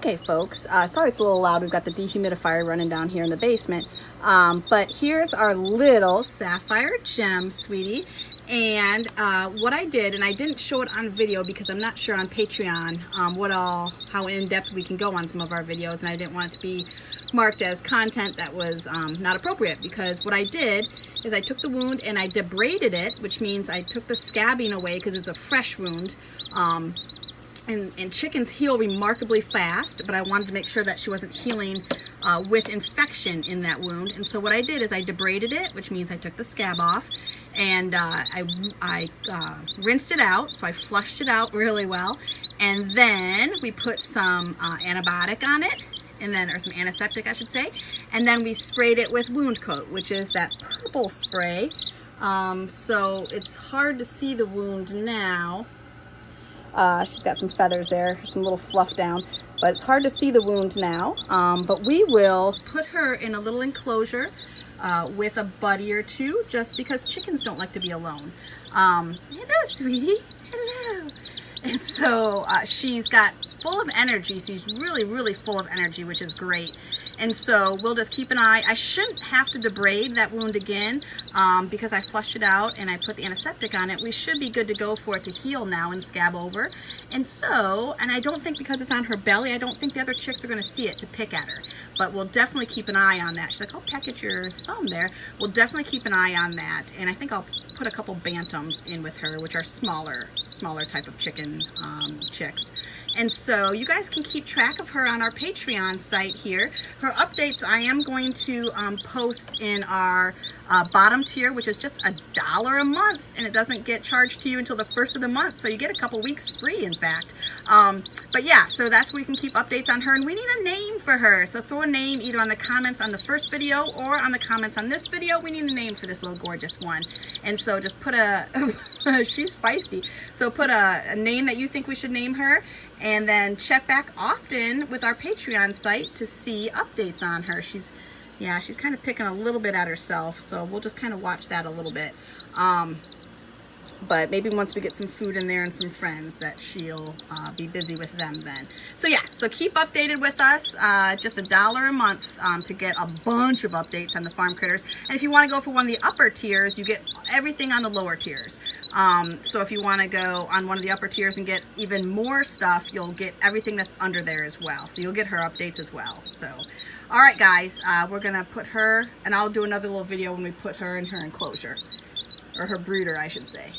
Okay, folks, sorry it's a little loud. We've got the dehumidifier running down here in the basement. But here's our little sapphire gem, sweetie. And what I did, and I didn't show it on video because I'm not sure on Patreon how in-depth we can go on some of our videos, and I didn't want it to be marked as content that was not appropriate, because what I did is I took the wound and I debrided it, which means I took the scabbing away because it's a fresh wound. And chickens heal remarkably fast, but I wanted to make sure that she wasn't healing with infection in that wound. And so what I did is I debrided it, which means I took the scab off, and I rinsed it out, so I flushed it out really well. And then we put some antibiotic on it, or some antiseptic, I should say. And then we sprayed it with wound coat, which is that purple spray. So it's hard to see the wound now. She's got some feathers there, some little fluff down, but it's hard to see the wound now. But we will put her in a little enclosure with a buddy or two, just because chickens don't like to be alone. Hello, sweetie. Hello. And so she's got full of energy. She's really, really full of energy, which is great. And so we'll just keep an eye. I shouldn't have to debride that wound again because I flushed it out and I put the antiseptic on it. We should be good to go for it to heal now and scab over. And so, and I don't think because it's on her belly, I don't think the other chicks are going to see it to pick at her. But we'll definitely keep an eye on that. She's like, I'll peck at your thumb there. We'll definitely keep an eye on that. And I think I'll put a couple bantams in with her, which are smaller type of chicken chicks. And so you guys can keep track of her on our Patreon site here. Her updates I am going to post in our bottom tier, which is just $1 a month, and it doesn't get charged to you until the first of the month, so you get a couple weeks free, in fact. But yeah, so that's where you can keep updates on her, and we need a name for her. So throw a name either on the comments on the first video or on the comments on this video. We need a name for this little gorgeous one. And so just put she's feisty, so put a name that you think we should name her, and then check back often with our Patreon site to see updates on her. She's kind of picking a little bit at herself, so we'll just kind of watch that a little bit. But maybe once we get some food in there and some friends, that she'll be busy with them then. So yeah, so keep updated with us. Just $1 a month to get a bunch of updates on the farm critters. And if you want to go for one of the upper tiers, you get everything on the lower tiers. So if you want to go on one of the upper tiers and get even more stuff, you'll get everything that's under there as well. So you'll get her updates as well. So, all right, guys, we're gonna put her, and I'll do another little video when we put her in her enclosure, or her brooder, I should say.